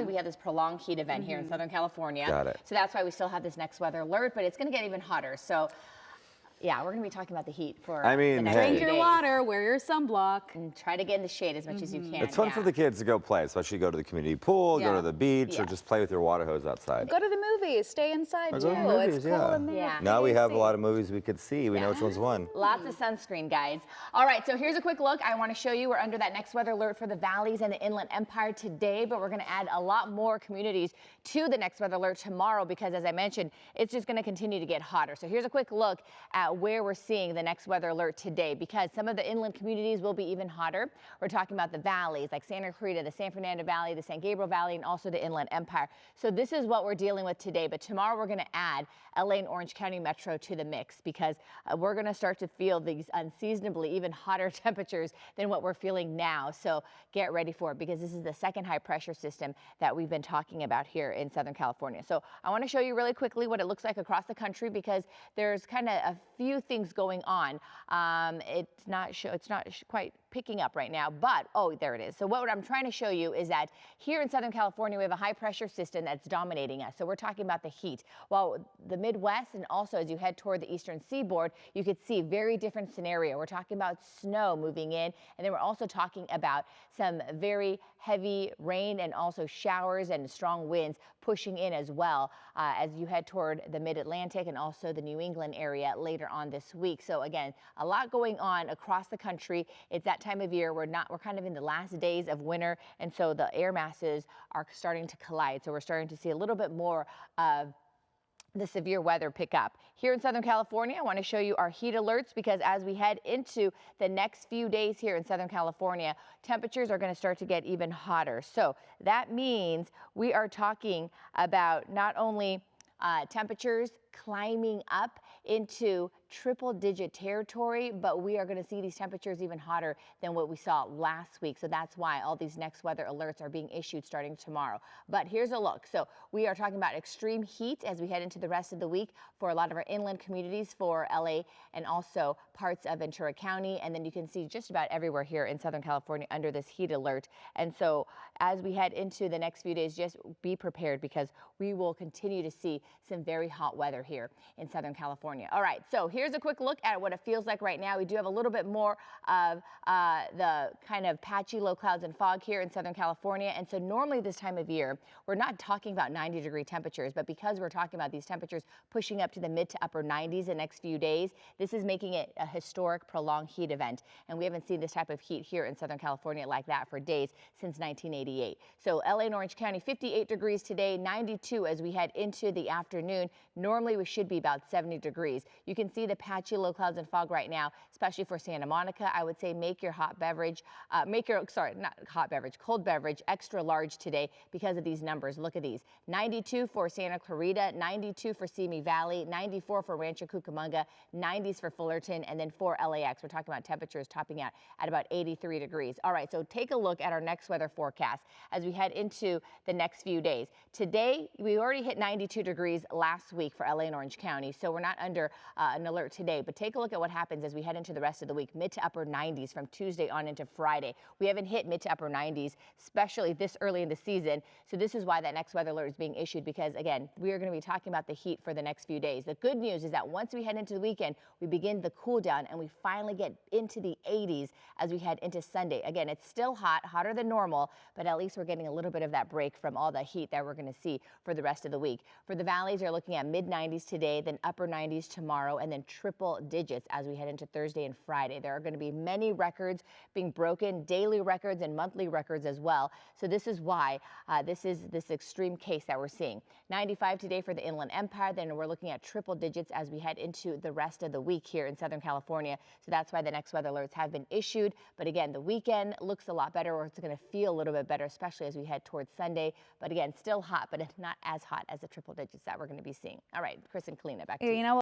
obviously we have this prolonged heat event here in Southern California. Got it. So that's why we still have this next weather alert, but it's going to get even hotter. So yeah, we're going to be talking about the heat for I mean, the next hey. few Drink your days. water, wear your sunblock. And try to get in the shade as much as you can. It's fun for the kids to go play, especially go to the community pool, go to the beach, or Yes. just play with your water hose outside. Go to the movies, stay inside Or too. go to the movies, It's cool in there. Yeah. Now we have a AC. lot of movies we could see. We know which one's won. Lots of sunscreen, guys. All right, so here's a quick look. I want to show you we're under that next weather alert for the valleys and the Inland Empire today, but we're going to add a lot more communities to the next weather alert tomorrow because, as I mentioned, it's just going to continue to get hotter. So here's a quick look at where we're seeing the next weather alert today because some of the inland communities will be even hotter. We're talking about the valleys like Santa Clarita, the San Fernando Valley, the San Gabriel Valley, and also the Inland Empire. So this is what we're dealing with today, but tomorrow we're going to add LA and Orange County Metro to the mix because we're going to start to feel these unseasonably even hotter temperatures than what we're feeling now. So get ready for it because this is the second high pressure system that we've been talking about here in Southern California. So I want to show you really quickly what it looks like across the country because there's kind of a few things going on. It's not quite picking up right now, but oh, there it is. So what I'm trying to show you is that here in Southern California, we have a high pressure system that's dominating us. So we're talking about the heat. While the Midwest and also as you head toward the eastern seaboard, you could see very different scenario. We're talking about snow moving in, and then we're also talking about some very heavy rain and also showers and strong winds pushing in as well as you head toward the mid-Atlantic and also the New England area later on this week. So again, a lot going on across the country. It's that time of year. We're kind of in the last days of winter, and so the air masses are starting to collide. So we're starting to see a little bit more of the severe weather pick up. Here in Southern California, I want to show you our heat alerts because as we head into the next few days here in Southern California, temperatures are going to start to get even hotter. So that means we are talking about not only temperatures climbing up into triple-digit territory, but we are going to see these temperatures even hotter than what we saw last week. So that's why all these next weather alerts are being issued starting tomorrow. But here's a look. So we are talking about extreme heat as we head into the rest of the week for a lot of our inland communities for LA and also parts of Ventura County. And then you can see just about everywhere here in Southern California under this heat alert. And so as we head into the next few days, just be prepared because we will continue to see some very hot weather here in Southern California. All right, so here's a quick look at what it feels like right now. We do have a little bit more of the kind of patchy low clouds and fog here in Southern California. And so normally this time of year, we're not talking about 90-degree temperatures, but because we're talking about these temperatures pushing up to the mid to upper 90s the next few days, this is making it a historic prolonged heat event. And we haven't seen this type of heat here in Southern California like that for days since 1988. So LA and Orange County, 58 degrees today, 92 as we head into the afternoon. Normally we should be about 70 degrees. You can see the patchy low clouds and fog right now, especially for Santa Monica. I would say make your hot beverage, cold beverage extra large today because of these numbers. Look at these. 92 for Santa Clarita, 92 for Simi Valley, 94 for Rancho Cucamonga, 90s for Fullerton, and then for LAX. We're talking about temperatures topping out at about 83 degrees. All right, so take a look at our next weather forecast as we head into the next few days. Today, we already hit 92 degrees last week for LA and Orange County, so we're not under an alert today, but take a look at what happens as we head into the rest of the week, mid to upper 90s from Tuesday on into Friday. We haven't hit mid to upper 90s, especially this early in the season, so this is why that next weather alert is being issued because, again, we are going to be talking about the heat for the next few days. The good news is that once we head into the weekend, we begin the cool down and we finally get into the 80s as we head into Sunday. Again, it's still hot, hotter than normal, but at least we're getting a little bit of that break from all the heat that we're going to see for the rest of the week. For the valleys, you're looking at mid-90s today, then upper 90s tomorrow, and then triple digits as we head into Thursday and Friday. There are going to be many records being broken, daily records and monthly records as well. So this is why this is this extreme case that we're seeing. 95 today for the Inland Empire, then we're looking at triple digits as we head into the rest of the week here in Southern California. So that's why the next weather alerts have been issued. But again, the weekend looks a lot better, or it's going to feel a little bit better, especially as we head towards Sunday. But again, still hot, but it's not as hot as the triple digits that we're going to be seeing. All right, Chris and Kalina, back to you. You know